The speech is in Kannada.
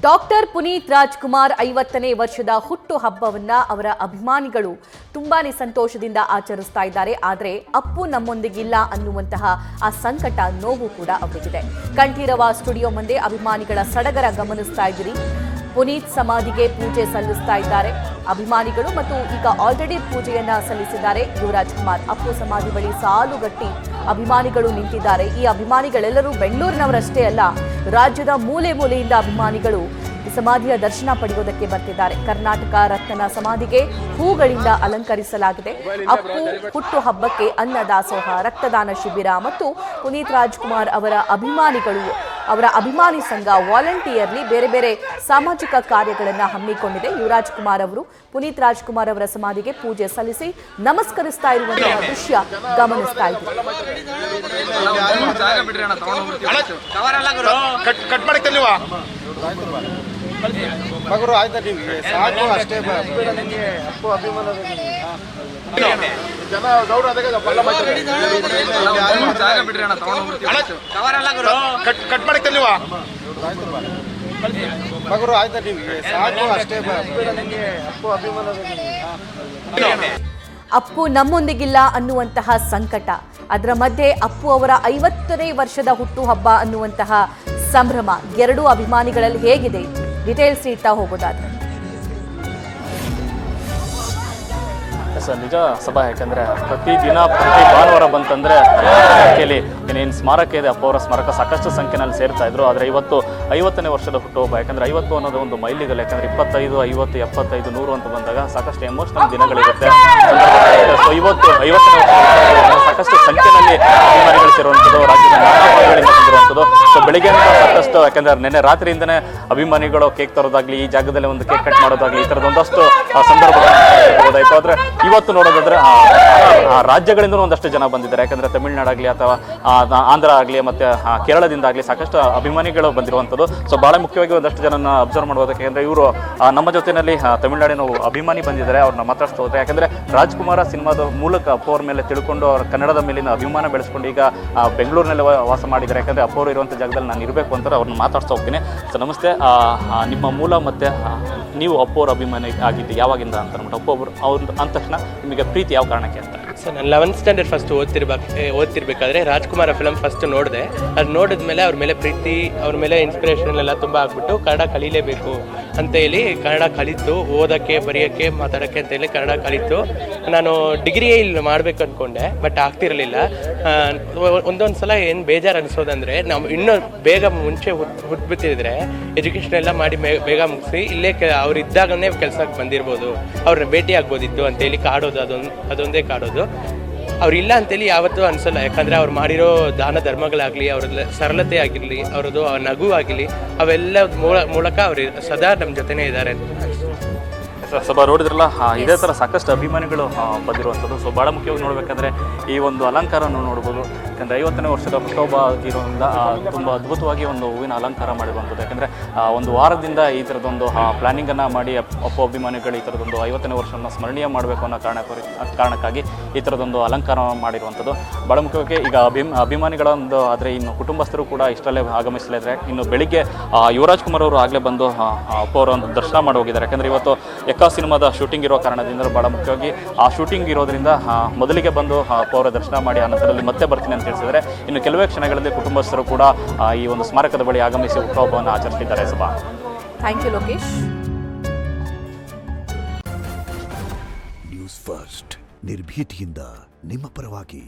ಡಾಕ್ಟರ್ ಪುನೀತ್ ರಾಜ್ಕುಮಾರ್ 50ನೇ ವರ್ಷದ ಹುಟ್ಟು ಹಬ್ಬವನ್ನ ಅವರ ಅಭಿಮಾನಿಗಳು ತುಂಬಾನೇ ಸಂತೋಷದಿಂದ ಆಚರಿಸ್ತಾ ಇದ್ದಾರೆ. ಆದರೆ ಅಪ್ಪು ನಮ್ಮೊಂದಿಗಿಲ್ಲ ಅನ್ನುವಂತಹ ಆ ಸಂಕಟ ನೋವು ಕೂಡ ಅವರಿಗಿದೆ. ಕಂಠೀರವ ಸ್ಟುಡಿಯೋ ಮುಂದೆ ಅಭಿಮಾನಿಗಳ ಸಡಗರ ಗಮನಿಸ್ತಾ ಇದ್ದೀರಿ. ಪುನೀತ್ ಸಮಾಧಿಗೆ ಪೂಜೆ ಸಲ್ಲಿಸ್ತಾ ಇದ್ದಾರೆ ಅಭಿಮಾನಿಗಳು ಮತ್ತು ಈಗ ಆಲ್ರೆಡಿ ಪೂಜೆಯನ್ನ ಸಲ್ಲಿಸಿದ್ದಾರೆ. ಯುವರಾಜ್ ಕುಮಾರ್ ಅಪ್ಪು ಸಮಾಧಿ ಬಳಿ ಸಾಲುಗಟ್ಟಿ ಅಭಿಮಾನಿಗಳು ನಿಂತಿದ್ದಾರೆ. ಈ ಅಭಿಮಾನಿಗಳೆಲ್ಲರೂ ಬೆಂಗಳೂರಿನವರಷ್ಟೇ ಅಲ್ಲ, ರಾಜ್ಯದ ಮೂಲೆ ಮೂಲೆಯಿಂದ ಅಭಿಮಾನಿಗಳು ಈ ಸಮಾಧಿಯ ದರ್ಶನ ಪಡೆಯುವುದಕ್ಕೆ ಬರ್ತಿದ್ದಾರೆ. ಕರ್ನಾಟಕ ರತ್ನನ ಸಮಾಧಿಗೆ ಹೂಗಳಿಂದ ಅಲಂಕರಿಸಲಾಗಿದೆ. ಅಪ್ಪು ಹುಟ್ಟು ಹಬ್ಬಕ್ಕೆ ಅನ್ನದಾಸೋಹ, ರಕ್ತದಾನ ಶಿಬಿರ ಮತ್ತು ಪುನೀತ್ ರಾಜ್ಕುಮಾರ್ ಅವರ ಅಭಿಮಾನಿ ಸಂಘ ವಾಲಂಟಿಯರ್ಲಿ ಬೇರೆ ಬೇರೆ ಸಾಮಾಜಿಕ ಕಾರ್ಯಗಳನ್ನು ಹಮ್ಮಿಕೊಂಡಿದೆ. ಯುವರಾಜ್ ಕುಮಾರ್ ಅವರು ಪುನೀತ್ ರಾಜ್ಕುಮಾರ್ ಅವರ ಸಮಾಧಿಗೆ ಪೂಜೆ ಸಲ್ಲಿಸಿ ನಮಸ್ಕರಿಸ್ತಾ ಇರುವಂತಹ ದೃಶ್ಯ ಗಮನಿಸ್ತಾ ಇದ್ದೀವಿ. ಅಪ್ಪು ನಮ್ಮೊಂದಿಗಿಲ್ಲ ಅನ್ನುವಂತಹ ಸಂಕಟ, ಅದರ ಮಧ್ಯೆ ಅಪ್ಪು ಅವರ 50ನೇ ವರ್ಷದ ಹುಟ್ಟುಹಬ್ಬ ಅನ್ನುವಂತಹ ಸಂಭ್ರಮ ಎರಡೂ ಅಭಿಮಾನಿಗಳಲ್ಲಿ ಹೇಗಿದೆ ಡೀಟೇಲ್ಸ್ ನೀಡ್ತಾ ಹೋಗೋದಾದ್ರೆ. ನಿಜ ಸಭಾ, ಯಾಕಂದರೆ ಪ್ರತಿ ಭಾನುವಾರ ಬಂತಂದರೆ ಸಂಖ್ಯೆಯಲ್ಲಿ ಏನೇನು ಸ್ಮಾರಕ ಇದೆ ಅಪ್ಪ ಅವರ ಸ್ಮಾರಕ ಸಾಕಷ್ಟು ಸಂಖ್ಯೆಯಲ್ಲಿ ಸೇರ್ತಾ ಇದ್ರು. ಆದರೆ ಇವತ್ತು 50ನೇ ವರ್ಷದ ಹುಟ್ಟುಹಬ್ಬ, ಯಾಕಂದರೆ 50 ಅನ್ನೋದು ಒಂದು ಮೈಲಿಗಲ್ಲ. ಯಾಕಂದರೆ 25, 50, 75, 100 ಅಂತ ಬಂದಾಗ ಸಾಕಷ್ಟು ಎಮೋಷನಲ್ ದಿನಗಳಿರುತ್ತೆ. ಸೊ ಇವತ್ತು 50ನೇ ವರ್ಷ ಸಾಕಷ್ಟು ಸಂಖ್ಯೆಯಲ್ಲಿ ಅಭಿಮಾನಿಗಳು ಸೇರುವಂಥದ್ದು, ರಾಜ್ಯದ ನಾನಾ ಭಾಗಗಳಿಂದ ಬಂದಿರುವಂಥದ್ದು. ಸೊ ಬೆಳಿಗ್ಗೆ ಸಾಕಷ್ಟು, ಯಾಕಂದರೆ ನಿನ್ನೆ ರಾತ್ರಿಯಿಂದನೇ ಅಭಿಮಾನಿಗಳು ಕೇಕ್ ತರೋದಾಗ್ಲಿ, ಈ ಜಾಗದಲ್ಲಿ ಒಂದು ಕೇಕ್ ಕಟ್ ಮಾಡೋದಾಗ್ಲಿ, ಈ ಥರದ ಒಂದಷ್ಟು ಸಂದರ್ಭಗಳಾಯಿತು. ಆದರೆ ಇವತ್ತು ನೋಡೋದಾದ್ರೆ ರಾಜ್ಯಗಳಿಂದ ಒಂದಷ್ಟು ಜನ ಬಂದಿದ್ದಾರೆ. ಯಾಕಂದರೆ ತಮಿಳುನಾಡಾಗಲಿ ಅಥವಾ ಆಂಧ್ರ ಆಗಲಿ ಮತ್ತು ಕೇರಳದಿಂದ ಆಗಲಿ ಸಾಕಷ್ಟು ಅಭಿಮಾನಿಗಳು ಬಂದಿರುವಂಥದ್ದು. ಸೊ ಭಾಳ ಮುಖ್ಯವಾಗಿ ಒಂದಷ್ಟು ಜನನ ಅಬ್ಸರ್ವ್ ಮಾಡ್ಬೋದಕ್ಕೆ, ಯಾಕಂದರೆ ಇವರು ನಮ್ಮ ಜೊತೆಯಲ್ಲಿ ತಮಿಳುನಾಡಿನ ಅಭಿಮಾನಿ ಬಂದಿದ್ದಾರೆ. ಅವ್ರನ್ನ ಮಾತಾಡ್ತಾ ಹೋದ್ರೆ, ಯಾಕಂದರೆ ರಾಜ್ಕುಮಾರ ಸಿನಿಮಾದ ಮೂಲಕ ಅಪ್ಪು ಅವ್ರ ಮೇಲೆ ತಿಳ್ಕೊಂಡು ಅವ್ರ ಕನ್ನಡದ ಮೇಲಿನ ಅಭಿಮಾನ ಬೆಳೆಸ್ಕೊಂಡು ಈಗ ಬೆಂಗಳೂರಿನಲ್ಲಿ ವಾಸ ಮಾಡಿದ್ದಾರೆ. ಯಾಕಂದರೆ ಅಪ್ಪು ಅವರು ಇರುವಂಥ ಜಾಗದಲ್ಲಿ ನಾನು ಇರಬೇಕು ಅಂತಾರೆ. ಅವ್ರನ್ನ ಮಾತಾಡ್ತಾ ಹೋಗ್ತೀನಿ. ಸೊ ನಮಸ್ತೆ, ನಿಮ್ಮ ಮೂಲ ಮತ್ತು ನೀವು ಅಪ್ಪು ಅವ್ರ ಅಭಿಮಾನಿ ಆಗಿದ್ದು ಯಾವಾಗಿಂದ ಅಂತ ಅಂದ್ಬಿಟ್ಟು, ಅಪ್ಪು ಅವ್ರು ಅಂದ ತಕ್ಷಣ ನಿಮಗೆ ಪ್ರೀತಿ ಯಾವ ಕಾರಣಕ್ಕೆ ಅಂತ? ಸರ್, ನಾನು 11th ಸ್ಟ್ಯಾಂಡರ್ಡ್ ಫಸ್ಟ್ ಓದ್ತಿರ್ಬೇಕಾದ್ರೆ ರಾಜ್ಕುಮಾರ ಫಿಲಮ್ ಫಸ್ಟ್ ನೋಡಿದೆ. ಅದು ನೋಡಿದ್ಮೇಲೆ ಅವ್ರ ಮೇಲೆ ಪ್ರೀತಿ, ಅವ್ರ ಮೇಲೆ ಇನ್ಸ್ಪಿರೇಷನ್ ಎಲ್ಲ ತುಂಬ ಆಗ್ಬಿಟ್ಟು ಕನ್ನಡ ಕಲೀಲೇಬೇಕು ಅಂತ ಹೇಳಿ ಕನ್ನಡ ಕಲಿತು ಓದೋಕ್ಕೆ, ಬರೆಯೋಕ್ಕೆ, ಮಾತಾಡೋಕ್ಕೆ ಅಂತ ಹೇಳಿ ಕನ್ನಡ ಕಲಿತು ನಾನು ಡಿಗ್ರಿ ಇಲ್ಲಿ ಮಾಡಬೇಕು ಅಂದ್ಕೊಂಡೆ. ಬಟ್ ಆಗ್ತಿರಲಿಲ್ಲ. ಒಂದೊಂದು ಸಲ ಏನು ಬೇಜಾರು ಅನಿಸೋದಂದರೆ, ನಾವು ಇನ್ನೂ ಬೇಗ ಮುಂಚೆ ಹುಟ್ಬಿಟ್ಟಿದ್ರೆ ಎಜುಕೇಷನ್ ಎಲ್ಲ ಮಾಡಿ ಬೇಗ ಮುಗಿಸಿ ಇಲ್ಲೇ ಅವ್ರು ಇದ್ದಾಗನೇ ಕೆಲಸಕ್ಕೆ ಬಂದಿರ್ಬೋದು, ಅವ್ರನ್ನ ಭೇಟಿ ಆಗ್ಬೋದಿತ್ತು ಅಂತೇಳಿ ಕಾಡೋದು, ಅದೊಂದೇ ಕಾಡೋದು. ಅವ್ರಿಲ್ಲ ಅಂತೇಳಿ ಯಾವತ್ತೂ ಅನಿಸಲ್ಲ. ಯಾಕಂದರೆ ಅವ್ರು ಮಾಡಿರೋ ದಾನ ಧರ್ಮಗಳಾಗಲಿ, ಅವ್ರದ್ದು ಸರಳತೆ ಆಗಿರಲಿ, ಅವ್ರದ್ದು ನಗು ಆಗಿರಲಿ, ಅವೆಲ್ಲ ಮೂಲಕ ಅವರು ಸದಾ ನಮ್ಮ ಜೊತೆನೇ ಇದ್ದಾರೆ ಅಂತ. ಸಭಾ ನೋಡಿದ್ರಲ್ಲ, ಇದೇ ಥರ ಸಾಕಷ್ಟು ಅಭಿಮಾನಿಗಳು ಬಂದಿರುವಂಥದ್ದು. ಸೊ ಭಾಳ ಮುಖ್ಯವಾಗಿ ನೋಡಬೇಕಂದ್ರೆ ಈ ಒಂದು ಅಲಂಕಾರವನ್ನು ನೋಡ್ಬೋದು. ಯಾಕಂದರೆ 50ನೇ ವರ್ಷದ ಹುಟ್ಟುಹಬ್ಬ ಆಗಿರೋದ್ರಿಂದ ತುಂಬ ಅದ್ಭುತವಾಗಿ ಒಂದು ಹೂವಿನ ಅಲಂಕಾರ ಮಾಡಿರುವಂಥದ್ದು. ಯಾಕಂದರೆ ಒಂದು ವಾರದಿಂದ ಈ ಥರದೊಂದು ಪ್ಲ್ಯಾನಿಂಗನ್ನು ಮಾಡಿ ಅಪ್ಪು ಅಭಿಮಾನಿಗಳು ಈ ಥರದೊಂದು 50ನೇ ವರ್ಷವನ್ನು ಸ್ಮರಣೀಯ ಮಾಡಬೇಕು ಅನ್ನೋ ಕಾರಣಕ್ಕಾಗಿ ಈ ಥರದೊಂದು ಅಲಂಕಾರ ಮಾಡಿರುವಂಥದ್ದು. ಭಾಳ ಮುಖ್ಯವಾಗಿ ಈಗ ಅಭಿಮಾನಿಗಳೊಂದು, ಆದರೆ ಇನ್ನು ಕುಟುಂಬಸ್ಥರು ಕೂಡ ಇಷ್ಟರಲ್ಲೇ ಆಗಮಿಸಲಿದ್ದಾರೆ. ಇನ್ನು ಬೆಳಿಗ್ಗೆ ಯುವರಾಜ್ ಕುಮಾರ್ ಅವರು ಆಗಲೇ ಬಂದು ಅಪ್ಪು ಅವರ ಒಂದು ದರ್ಶನ ಮಾಡಿ ಹೋಗಿದ್ದಾರೆ. ಯಾಕಂದರೆ ಇವತ್ತು ಸಿನಿಮಾದ ಶೂಟಿಂಗ್ ಇರೋ ಕಾರಣದಿಂದ, ಭಾಳ ಮುಖ್ಯವಾಗಿ ಆ ಶೂಟಿಂಗ್ ಇರೋದ್ರಿಂದ ಮೊದಲಿಗೆ ಬಂದು ಅಪ್ಪು ಅವರ ದರ್ಶನ ಮಾಡಿ ಅನಂತರದಲ್ಲಿ ಮತ್ತೆ ಬರ್ತೀನಿ ಅಂತ ತಿಳಿಸಿದರೆ, ಇನ್ನು ಕೆಲವೇ ಕ್ಷಣಗಳಲ್ಲಿ ಕುಟುಂಬಸ್ಥರು ಕೂಡ ಈ ಒಂದು ಸ್ಮಾರಕದ ಬಳಿ ಆಗಮಿಸಿ ಹುಟ್ಟುಹಬ್ಬವನ್ನು ಆಚರಿಸಿದ್ದಾರೆ. ಸಭಾ, thank you Lokesh. News first, ನಿರ್ಭೀತಿಯಿಂದ ನಿಮ್ಮ ಪರವಾಗಿ.